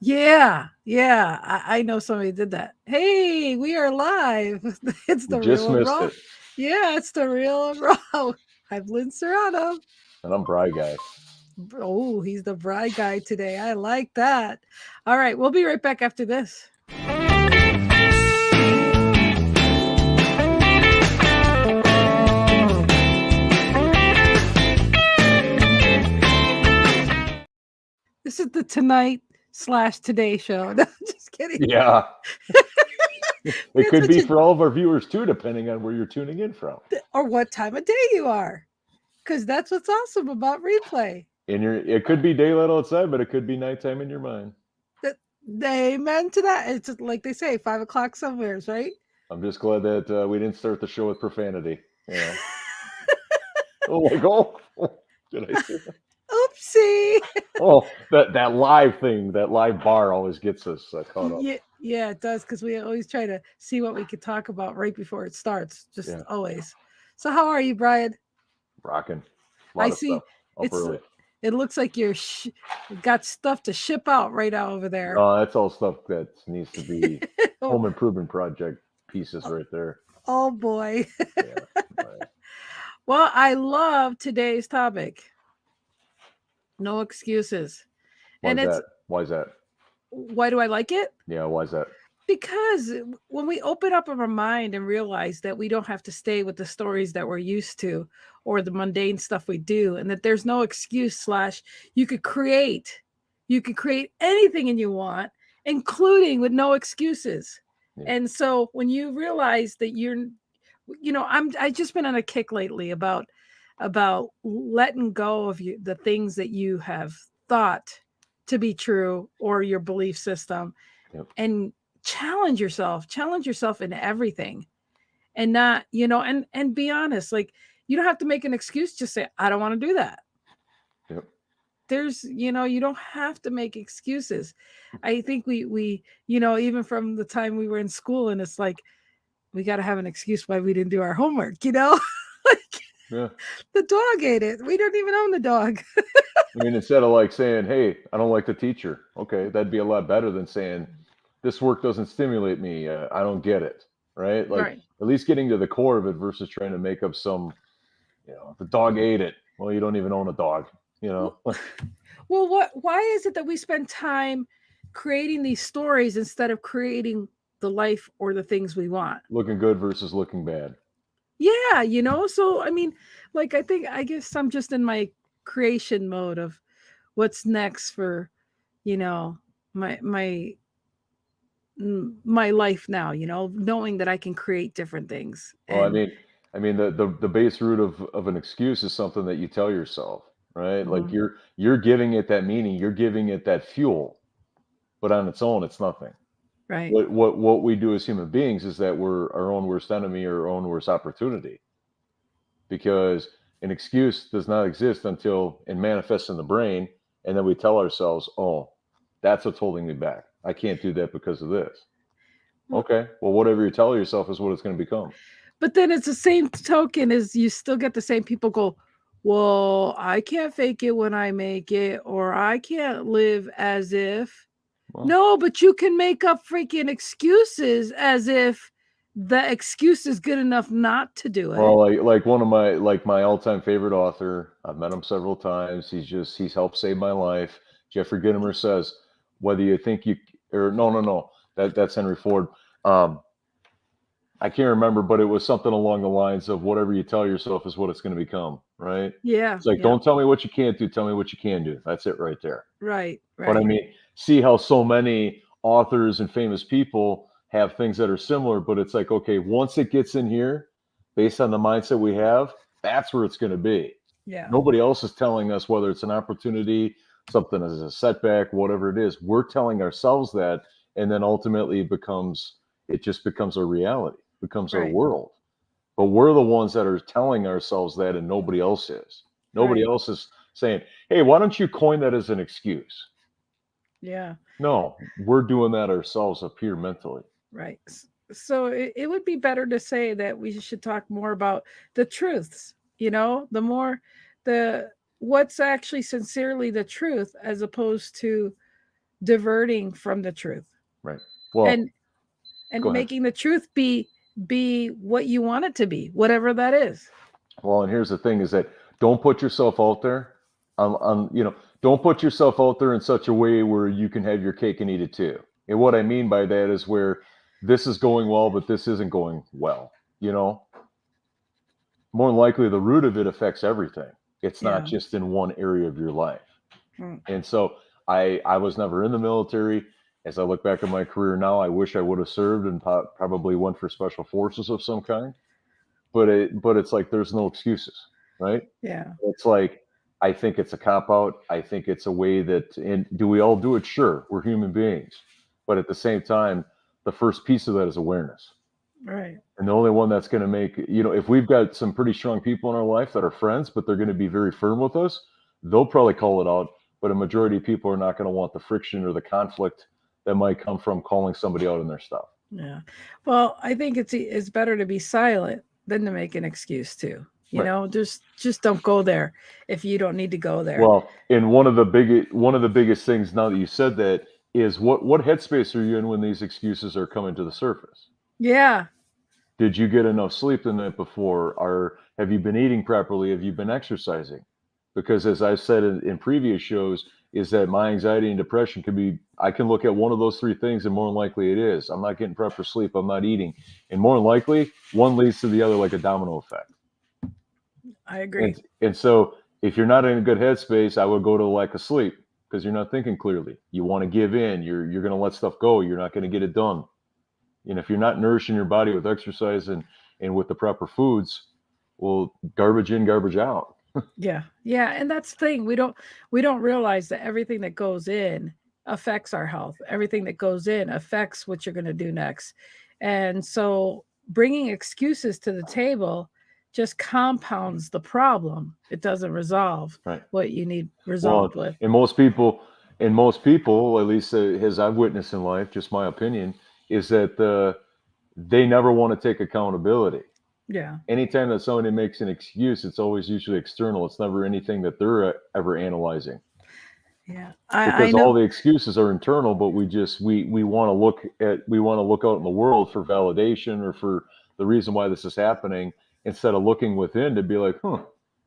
Yeah, yeah. I know somebody did that. Hey, we are live. It's You the just real and missed raw. it. Yeah, it's the real and raw. I'm Lynn Serrano. And I'm Bry Guy. Oh, he's the bride guy today. I like that. All right, we'll be right back after this. This is the tonight slash today show. No, just kidding. Yeah. It It's could what be you for all of our viewers too, depending on where you're tuning in from. or what time of day you are, because that's what's awesome about replay. It could be daylight outside, but it could be nighttime in your mind. That amen to that. It's just like they say, 5 o'clock somewheres, right? I'm just glad that we didn't start the show with profanity. You know, oh, like, oh, did I say that? Oopsie. Oh, that live thing, that live bar always gets us caught up. Yeah, yeah, it does because we always try to see what we could talk about right before it starts. Just Yeah, always. So how are you, Brian? rocking. A I lot of stuff see. up It's early. it looks like you're got stuff to ship out right now over there. That's all stuff that needs to be oh, home improvement project pieces right there. oh boy. Yeah. Right. Well, I love today's topic. No excuses. Why And is it's that? Why is that? why do I like it? Yeah, why is that? Because when we open up our mind and realize that we don't have to stay with the stories that we're used to or the mundane stuff we do, and that there's no excuse slash you could create anything and you want, including with no excuses. Yeah. And so when you realize that I just been on a kick lately about letting go of the things that you have thought to be true or your belief system, Yep. and challenge yourself in everything, and not and be honest. Like, you don't have to make an excuse. Just say, I don't want to do that. Yep. There's you don't have to make excuses. I think we even from the time we were in school, and it's like we got to have an excuse why we didn't do our homework. Like, Yeah. the dog ate it. We don't even own the dog. I mean, instead of like saying, "Hey, I don't like the teacher," okay, that'd be a lot better than saying, "This work doesn't stimulate me. I don't get it." Right? Like Right. at least getting to the core of it versus trying to make up some, the dog ate it. Well, you don't even own a dog. You Well, know. why is it that we spend time creating these stories instead of creating the life or the things we want? Looking good versus looking bad. Yeah, so I mean, like, I guess I'm just in my creation mode of what's next for, you know, my my life now, knowing that I can create different things. Well, And the base root of an excuse is something that you tell yourself, right? Like mhm, you're giving it that meaning, you're giving it that fuel, but on its own, it's nothing. right. What we do as human beings is that we're our own worst enemy or our own worst opportunity, because an excuse does not exist until it manifests in the brain, and then we tell ourselves, "Oh, that's what's holding me back. I can't do that because of this." Well, Okay, well, whatever you tell yourself is what it's going to become. but then it's the same token as you still get the same people go, well, I can't fake it when I make it, or I can't live as if. Well, No, but you can make up freaking excuses as if the excuse is good enough not to do Well, it. like one of my all-time favorite author. I've met him several times. He's helped save my life. Jeffrey Gitomer says, whether you think you or no, that's Henry Ford. Um, I can't remember, but it was something along the lines of whatever you tell yourself is what it's going to become, right? Yeah, It's like, yeah. don't tell me what you can't do, tell me what you can do. That's it right there. Right, But I right. mean, see how so many authors and famous people have things that are similar, but it's like, okay, once it gets in here, based on the mindset we have, that's where it's going to be. Yeah. Nobody else is telling us whether it's an opportunity, something as a setback, whatever it is. We're telling ourselves that, and then ultimately it just becomes a reality, becomes our Right, world. But we're the ones that are telling ourselves that, and nobody else is. Nobody right. else is saying, "Hey, why don't you coin that as an excuse?" Yeah, No, we're doing that ourselves up here mentally. right. So it would be better to say that we should talk more about the truths, the more the what's actually sincerely the truth, as opposed to diverting from the truth. Right. Well, And go ahead. making the truth be what you want it to be, whatever that is. Well, and here's the thing: is that don't put yourself out there. Don't put yourself out there in such a way where you can have your cake and eat it too. And what I mean by that is where this is going well, but this isn't going well. You know, more than likely the root of it affects everything. It's not Yeah. just in one area of your life. Mm. And so I was never in the military. As I look back at my career now, I wish I would have served and probably went for special forces of some kind. But it's like there's no excuses, right? Yeah. It's like I think it's a cop out. I think it's a way that, and do we all do it? Sure, we're human beings, but at the same time, the first piece of that is awareness. Right. And the only one that's going to make, if we've got some pretty strong people in our life that are friends, but they're going to be very firm with us, they'll probably call it out. But a majority of people are not going to want the friction or the conflict that might come from calling somebody out on their stuff. Yeah. Well, I think it's better to be silent than to make an excuse too. Right. Just don't go there if you don't need to go there. Well, and one of the biggest things now that you said that is what headspace are you in when these excuses are coming to the surface? Yeah. Did you get enough sleep the night before? Or have you been eating properly? Have you been exercising? Because as I've said in previous shows, is that my anxiety and depression I can look at one of those three things and more than likely it is. I'm not getting proper sleep. I'm not eating. And more than likely, one leads to the other like a domino effect. I agree. And so if you're not in a good headspace, I would go to lack of sleep because you're not thinking clearly. You want to give in. You're going to let stuff go. You're not going to get it done. If you're not nourishing your body with exercise and with the proper foods, well, garbage in, garbage out. Yeah. Yeah. And that's the thing. We don't realize that everything that goes in affects our health. Everything that goes in affects what you're going to do next. And so bringing excuses to the table just compounds the problem. It doesn't resolve Right. what you need resolved with. And most people, at least as I've witnessed in life, just my opinion, is that they never want to take accountability. Yeah. Anytime that somebody makes an excuse, it's always usually external. It's never anything that they're ever analyzing. Yeah. Because I know. all the excuses are internal, but we want to look out in the world for validation or for the reason why this is happening instead of looking within to be like,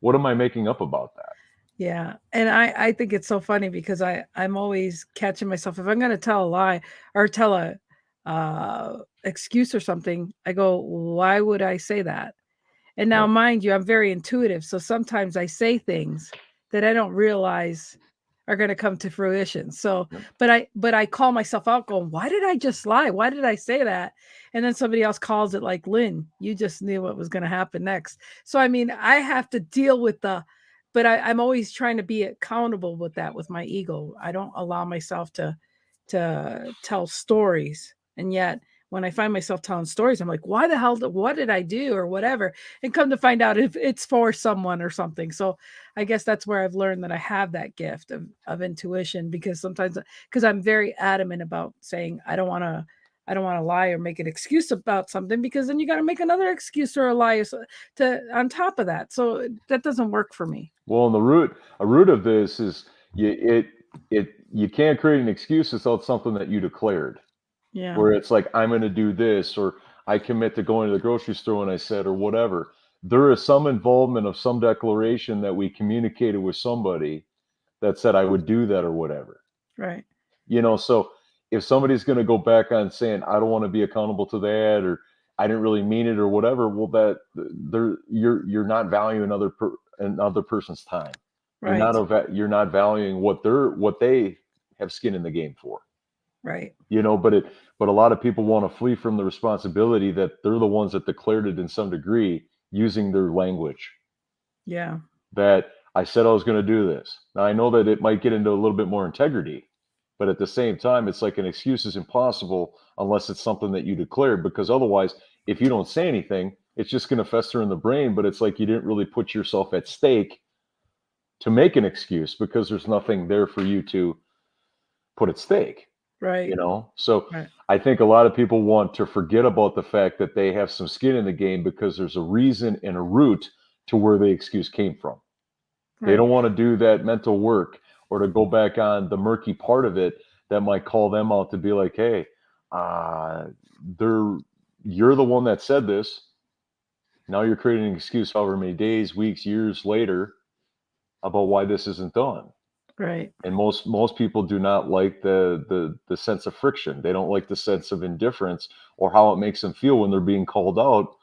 what am I making up about that? Yeah. And I think it's so funny because I'm always catching myself. If I'm going to tell a lie or tell a excuse or something, I go, why would I say that? And now, Right. mind you, I'm very intuitive. So sometimes I say things that I don't realize are going to come to fruition. So, Yep. but I call myself out going, why did I just lie? Why did I say that? And then somebody else calls it like, Lynn, you just knew what was going to happen next. So, I mean, I have to deal with but I'm always trying to be accountable with that, with my ego. I don't allow myself to tell stories. And yet when I find myself telling stories, I'm like, why the hell, what did I do or whatever? And come to find out if it's for someone or something. So I guess that's where I've learned that I have that gift of intuition, because sometimes, because I'm very adamant about saying, I don't want to lie or make an excuse about something, because then you got to make another excuse or a lie to on top of that. So that doesn't work for me. Well, and a root of this is you can't create an excuse without something that you declared. Yeah. Where it's like, I'm going to do this, or I commit to going to the grocery store when I said, or whatever. There is some involvement of some declaration that we communicated with somebody that said I would do that or whatever. Right. So if somebody's going to go back on saying, I don't want to be accountable to that, or I didn't really mean it or whatever, well, you're not valuing another person's time. Right. You're not valuing what they have skin in the game for. Right. But a lot of people want to flee from the responsibility that they're the ones that declared it in some degree using their language. Yeah. That I said I was going to do this. Now I know that it might get into a little bit more integrity, but at the same time, it's like an excuse is impossible unless it's something that you declared, because otherwise, if you don't say anything, it's just going to fester in the brain, but it's like you didn't really put yourself at stake to make an excuse because there's nothing there for you to put at stake. Right. So Right. I think a lot of people want to forget about the fact that they have some skin in the game because there's a reason and a root to where the excuse came from. They Right. don't want to do that mental work or to go back on the murky part of it that might call them out to be like, hey, uh, they're you're the one that said this. Now you're creating an excuse however many days, weeks, years later about why this isn't done. Right. And most people do not like the sense of friction. They don't like the sense of indifference or how it makes them feel when they're being called out,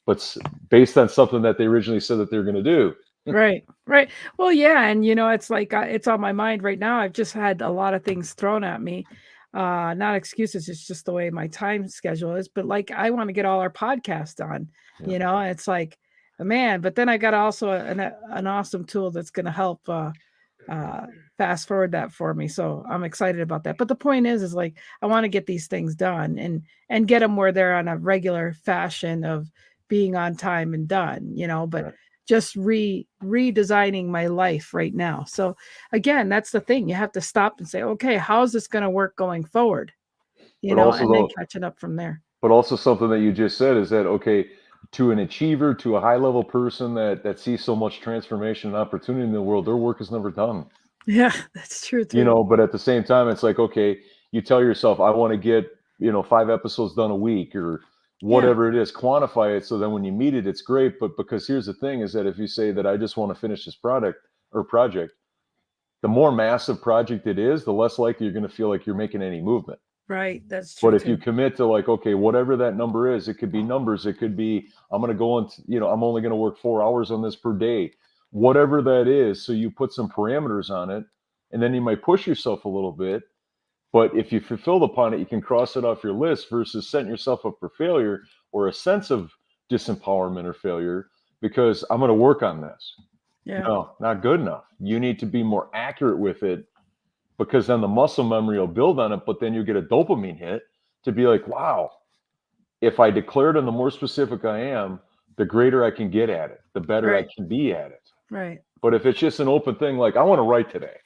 but based on something that they originally said that they're going to do. Right. Right. Well, yeah, and it's like it's on my mind right now. I've just had a lot of things thrown at me. Not excuses, it's just the way my time schedule is, but like I want to get all our podcasts done, Yeah. and it's like, man, but then I got also an awesome tool that's going to help uh fast forward that for me. So I'm excited about that. But the point is like I want to get these things done and get them where they're on a regular fashion of being on time and done, but Right. just redesigning my life right now. So again, that's the thing. You have to stop and say, okay, how is this going to work going forward? But also And then though, catching up from there. but also something that you just said is that okay, to an achiever, to a high level person that sees so much transformation and opportunity in the world, their work is never done. Yeah, that's true too. But at the same time, it's like, okay, you tell yourself, I want to get, 5 episodes done a week or Yeah, whatever it is, quantify it. So then when you meet it, it's great. But because here's the thing is that if you say that I just want to finish this product or project, the more massive project it is, the less likely you're going to feel like you're making any movement. right. That's But true if you too. commit to like, okay, whatever that number is, it could be numbers, it could be I'm going to go on, I'm only going to work 4 hours on this per day, whatever that is. So you put some parameters on it, and then you might push yourself a little bit. But if you fulfilled upon it, you can cross it off your list versus setting yourself up for failure or a sense of disempowerment or failure because I'm going to work on this. Yeah, No, not good enough. You need to be more accurate with it because then the muscle memory will build on it, but then you get a dopamine hit to be like, wow, if I declared on the more specific I am, the greater I can get at it, the better I right, can be at it. right. But if it's just an open thing, like I want to write today,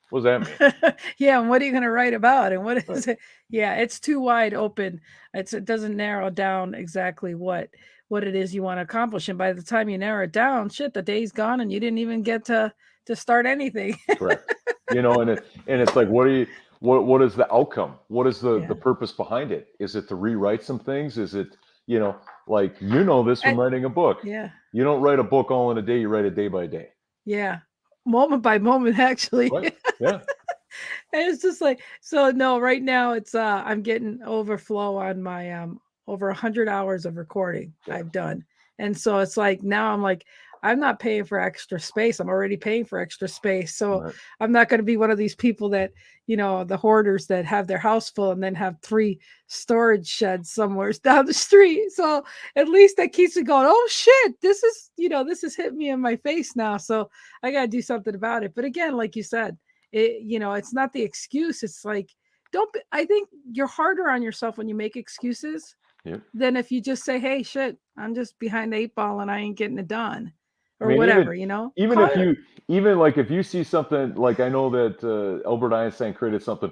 what does that mean? Yeah, and what are you going to write about? And what Right. is it? Yeah, it's too wide open. It doesn't narrow down exactly what it is you want to accomplish. And by the time you narrow it down, shit, the day's gone and you didn't even get to start anything. Correct. And it's like, what is the outcome? What is the Yeah. purpose behind it? Is it to rewrite some things? Is it, like this from And, writing a book? yeah. You don't write a book all in a day. You write it day by day. Yeah. Moment by moment, actually. Right. Yeah. And it's just like, so no, right now it's I'm getting overflow on my over 100 hours of recording Yeah. I've done. And so it's like now I'm like, I'm not paying for extra space. I'm already paying for extra space. So Right. I'm not going to be one of these people that, the hoarders that have their house full and then have 3 storage sheds somewhere down the street. So at least that keeps me going, oh shit, this is hitting me in my face now. So I got to do something about it. But again, like you said, it's not the excuse. It's like, I think you're harder on yourself when you make excuses Yep. than if you just say, hey, shit, I'm just behind the 8 ball and I ain't getting it done I or mean, whatever, even call if it. you even like if you see something like I know that Albert Einstein created something.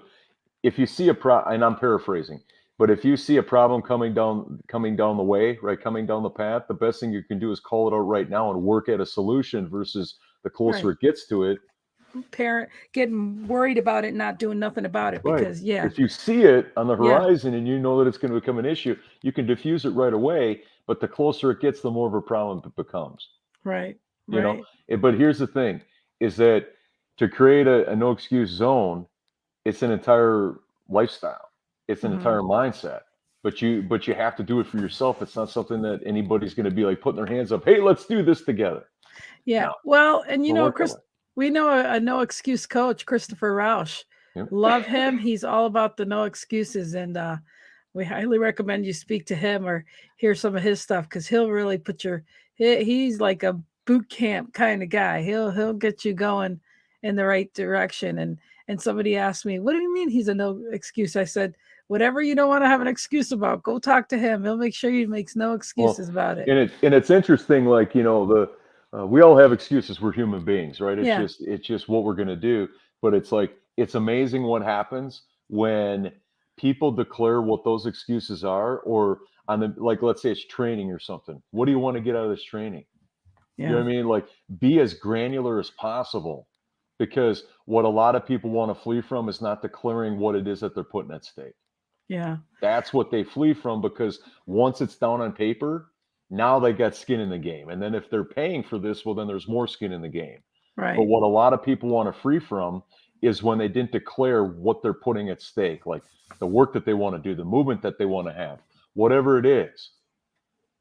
If you see and I'm paraphrasing, but if you see a problem coming down the way, right, coming down the path, the best thing you can do is call it out right now and work at a solution versus the closer Right. it gets to it. Parent getting worried about it, not doing nothing about it Right. because, yeah, If you see it on the yeah, horizon and you know that it's going to become an issue, you can diffuse it right away. But the closer it gets, the more of a problem it becomes. right, You know. right. But here's the thing: is that to create a no excuse zone, it's an entire lifestyle. It's an Hmm. entire mindset. But you have to do it for yourself. It's not something that anybody's going to be like putting their hands up. Hey, let's do this together. Yeah. No, Well, and don't work that Chris, way. we know a no excuse coach, Christopher Rausch. Yep. Love him. He's all about the no excuses. And we highly recommend you speak to him or hear some of his stuff because he'll really he's like a boot camp kind of guy. He'll get you going in the right direction. And somebody asked me, what do you mean he's a no excuse? I said, whatever you don't want to have an excuse about, go talk to him. He'll make sure he makes no Well, excuses about it. and it's interesting. Like the we all have excuses. We're human beings, right? It's Yeah. just it's just what we're going to do. But it's like it's amazing what happens when people declare what those excuses are, or on the like let's say it's training or something. What do you want to get out of this training? You know Yeah. what I mean? Like be as granular as possible because what a lot of people want to flee from is not declaring what it is that they're putting at stake. Yeah. That's what they flee from, because once it's down on paper, now they got skin in the game. And then if they're paying for this, well, then there's more skin in the game. But Right. what a lot of people want to free from is when they didn't declare what they're putting at stake, like the work that they want to do, the movement that they want to have, whatever it is.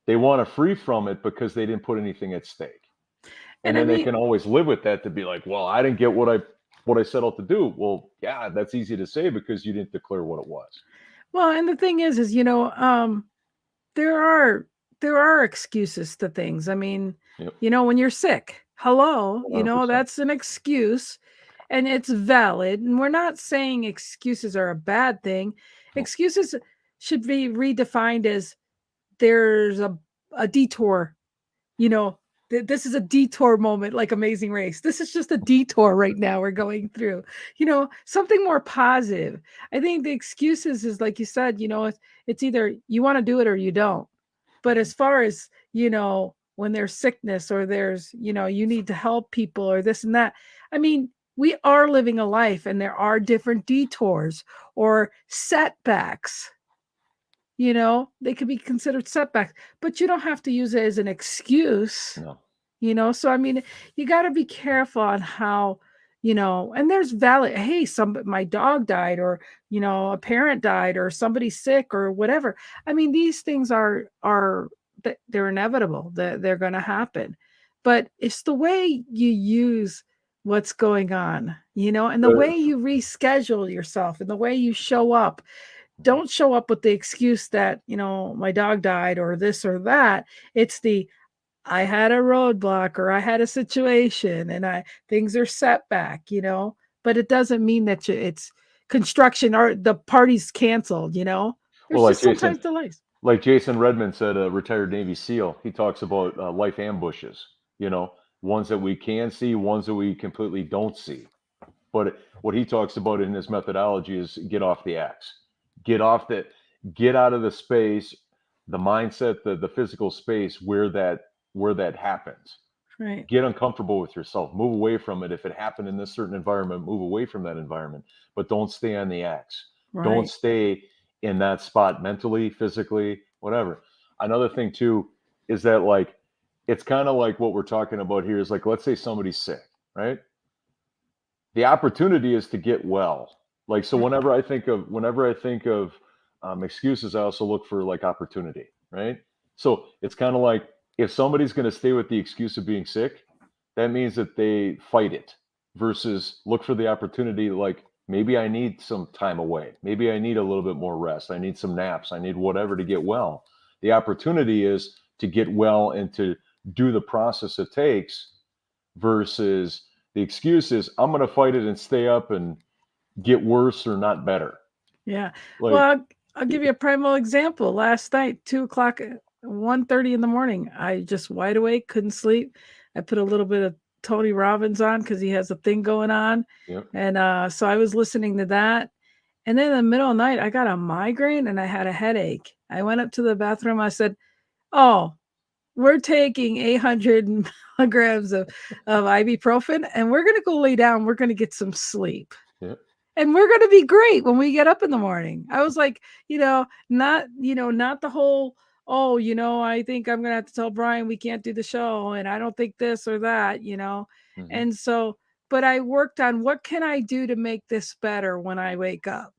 They want to free from it because they didn't put anything at stake. And And I then they mean, can always live with that, to be like, well, I didn't get what I set out to do. Well, yeah, that's easy to say because you didn't declare what it was. well, and the thing is, there are there are excuses to things. I mean, Yep, when you're sick, hello, 100%. that's an excuse and it's valid. And we're not saying excuses are a bad thing. No. Excuses should be redefined as there's a detour, you know, this is a detour moment like Amazing Race. This is just a detour right now we're going through, something more positive. I think the excuses is like you said, it's either you want to do it or you don't. But as far as, when there's sickness or there's, you need to help people or this and that, I mean, we are living a life and there are different detours or setbacks. They could be considered setbacks, but you don't have to use it as an excuse. No. So I mean, you got to be careful on how, and there's valid, hey, my dog died, or a parent died, or somebody's sick, or whatever. I mean, these things they're inevitable, that they're going to happen, but it's the way you use what's going on, and the Right. way you reschedule yourself and the way you show up. Don't show up with the excuse that, my dog died or this or that. It's I had a roadblock or I had a situation and things are set back, but it doesn't mean that it's construction or the party's canceled, Well, there's just sometimes delays. like Jason Redmond said, a retired Navy SEAL, he talks about life ambushes, you know, ones that we can see, ones that we completely don't see. But what he talks about in his methodology is get off the axe, get off that, get out of the space, the mindset, the physical space where that happens. Right. Get uncomfortable with yourself, move away from it. If it happened in this certain environment, move away from that environment, but don't stay on the axe. Don't Right. stay in that spot mentally, physically, whatever. Another thing too is that, like, it's kind of like what we're talking about here is, like, let's say somebody's sick, right? The opportunity is to get well. Like, so whenever I think of excuses, I also look for, like, opportunity, right? So it's kind of like, if somebody's going to stay with the excuse of being sick, that means that they fight it, versus look for the opportunity. Like, maybe I need some time away. Maybe I need a little bit more rest. I need some naps. I need whatever to get well. The opportunity is to get well and to do the process it takes, versus the excuse is, I'm going to fight it and stay up and get worse or not better. Yeah. Well, Like, I'll give you a primal example. Last night, 2 o'clock, 1:30 in the morning, I just wide awake, couldn't sleep. I put a little bit of Tony Robbins on because he has a thing going on. yep. And so I was listening to that. And then in the middle of the night, I got a migraine and I had a headache. I went up to the bathroom. I said, oh, we're taking 800 milligrams of ibuprofen and we're going to go lay down. We're going to get some sleep. Yep. And we're going to be great when we get up in the morning. I was like, not the whole, oh, I think I'm going to have to tell Brian we can't do the show. And I don't think this or that. Mm-hmm. And so, but I worked on what can I do to make this better when I wake up.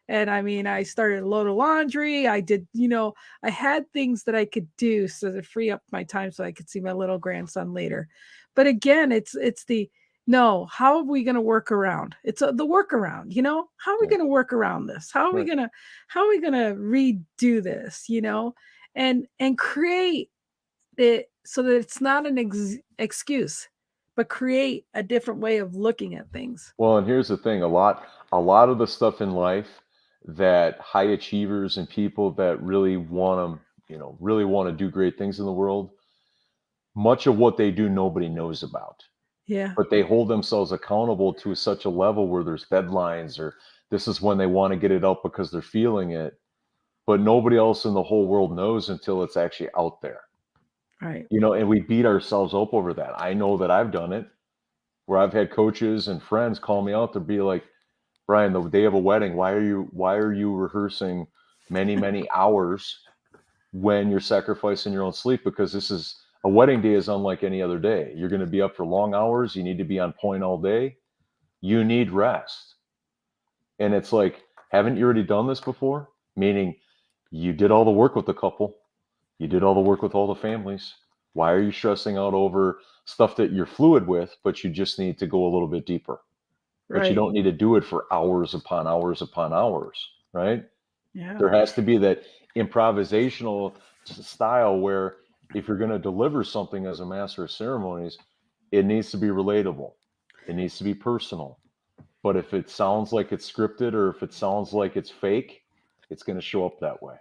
And I mean, I started a load of laundry. I did, I had things that I could do so to free up my time so I could see my little grandson later. But again, it's no, how are we going to work around? It's the workaround, how are we Yeah. going to work around this? How are we Right. going to redo this, and create it so that it's not an excuse, but create a different way of looking at things. Well, and here's the thing, a lot of the stuff in life that high achievers and people that really want to do great things in the world, much of what they do nobody knows about. Yeah. But they hold themselves accountable to such a level where there's deadlines, or this is when they want to get it out because they're feeling it, but nobody else in the whole world knows until it's actually out there. Right. And we beat ourselves up over that. I know that I've done it, where I've had coaches and friends call me out to be like, Brian, the day of a wedding, why are you rehearsing many hours when you're sacrificing your own sleep? Because a wedding day is unlike any other day. You're going to be up for long hours. You need to be on point all day. You need rest. And it's like, haven't you already done this before? Meaning you did all the work with the couple. You did all the work with all the families. Why are you stressing out over stuff that you're fluid with, but you just need to go a little bit deeper? But you Right. don't need to do it for hours upon hours upon hours, right? Yeah. There has to be that improvisational style where if you're going to deliver something as a master of ceremonies, it needs to be relatable. It needs to be personal. But if it sounds like it's scripted or if it sounds like it's fake, it's going to show up that way.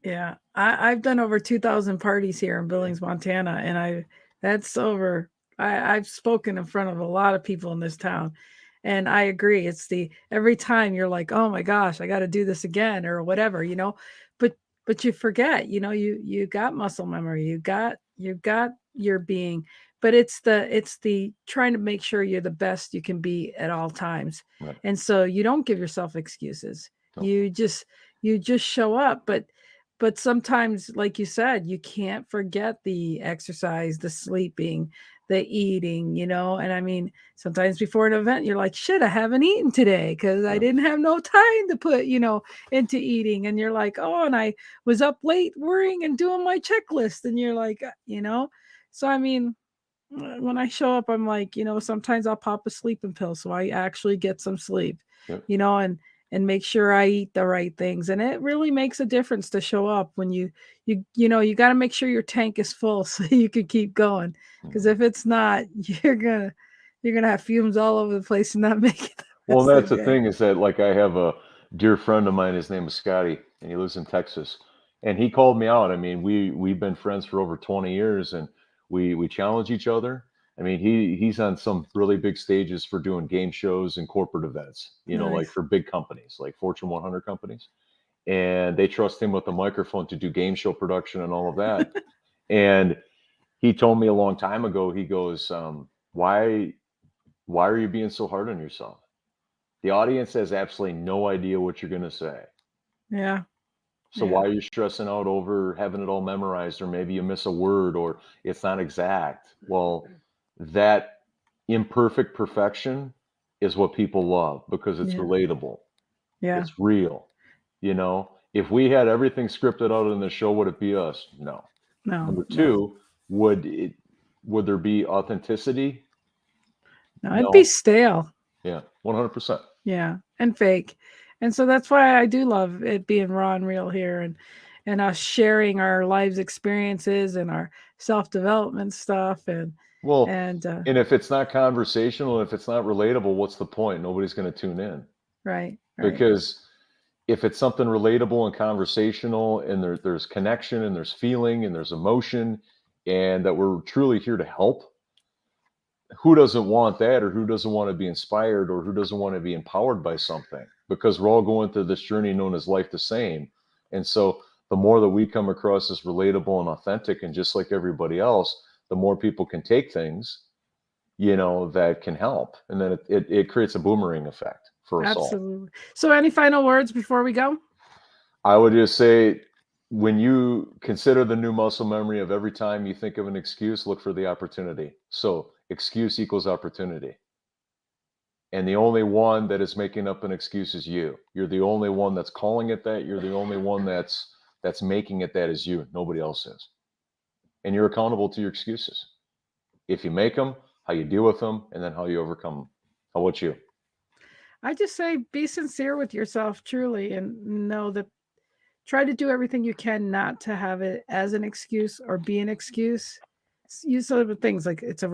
Yeah. I've done over 2,000 parties here in Billings, Montana, and I've spoken in front of a lot of people in this town. And I agree. It's every time you're like, oh my gosh, I got to do this again or whatever, but you forget, you got muscle memory, you got your being, but it's the trying to make sure you're the best you can be at all times. Right. And so you don't give yourself excuses. No. You just show up, but sometimes, like you said, you can't forget the exercise, the sleeping, the eating, and I mean, sometimes before an event, you're like, shit, I haven't eaten today because I didn't have no time to put, into eating. And you're like, oh, and I was up late worrying and doing my checklist. And you're like, so I mean, when I show up, I'm like, sometimes I'll pop a sleeping pill so I actually get some sleep, Yep. And make sure I eat the right things. And it really makes a difference to show up when you got to make sure your tank is full so you can keep going. Because if it's not, you're gonna have fumes all over the place and not make it. Well, that's the thing is that, like, I have a dear friend of mine. His name is Scotty, and he lives in Texas. And he called me out. I mean, we've been friends for over 20 years, and we challenge each other. I mean, he's on some really big stages for doing game shows and corporate events, like Nice. for big companies, like Fortune 100 companies. And they trust him with the microphone to do game show production and all of that. And he told me a long time ago, he goes, why are you being so hard on yourself? The audience has absolutely no idea what you're going to say. Yeah. So why are you stressing out over having it all memorized, or maybe you miss a word or it's not exact? Well, that imperfect perfection is what people love because it's relatable. Yeah. It's real. If we had everything scripted out in the show, would it be us? No. Number two, would there be authenticity? No, it'd be stale. Yeah, 100%. Yeah, and fake. And so that's why I do love it being raw and real here, and us sharing our lives experiences and our self-development stuff and if it's not conversational, if it's not relatable, what's the point? Nobody's going to tune in. Right. Because if it's something relatable and conversational and there's connection and there's feeling and there's emotion and that we're truly here to help, who doesn't want that, or who doesn't want to be inspired, or who doesn't want to be empowered by something? Because we're all going through this journey known as life the same. And so the more that we come across as relatable and authentic and just like everybody else, the more people can take things, that can help. And then it creates a boomerang effect for us all. Absolutely. So any final words before we go? I would just say, when you consider the new muscle memory of every time you think of an excuse, look for the opportunity. So excuse equals opportunity. And the only one that is making up an excuse is you. You're the only one that's calling it that. You're the only one that's making it that is you. Nobody else is. And you're accountable to your excuses. If you make them, how you deal with them, and then how you overcome them. How about you? I just say be sincere with yourself, truly, and know that try to do everything you can not to have it as an excuse or be an excuse. Use other things like it's a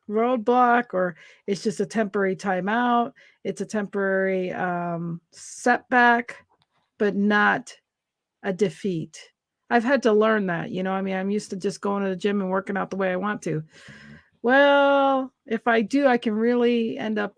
roadblock, or it's just a temporary timeout. It's a temporary setback, but not a defeat. I've had to learn that, I mean, I'm used to just going to the gym and working out the way I want to. Well, if I do, I can really end up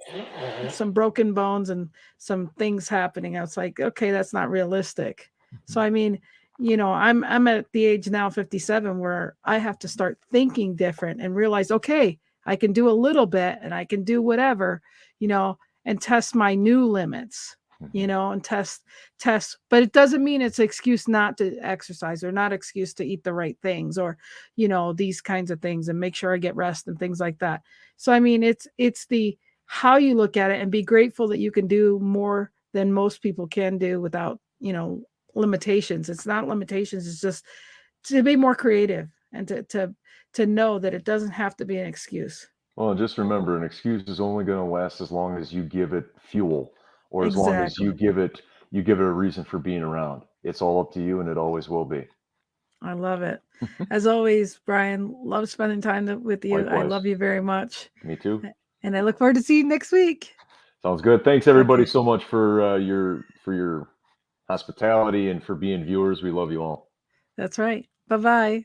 with some broken bones and some things happening. I was like, okay, that's not realistic. So, I mean, I'm at the age now, 57, where I have to start thinking different and realize, okay, I can do a little bit and I can do whatever, and test my new limits, and test, but it doesn't mean it's an excuse not to exercise or not excuse to eat the right things or, these kinds of things and make sure I get rest and things like that. So, I mean, it's the how you look at it and be grateful that you can do more than most people can do without, limitations. It's not limitations. It's just to be more creative and to know that it doesn't have to be an excuse. Well, just remember, an excuse is only going to last as long as you give it fuel, or as long as you Exactly. give it a reason for being around. It's all up to you, and it always will be. I love it. As always, Brian, love spending time with you. I Likewise. love you very much. Me too. And I look forward to seeing you next week. Sounds good. Thanks everybody Okay. so much for your hospitality and for being viewers. We love you all. That's right. Bye-bye.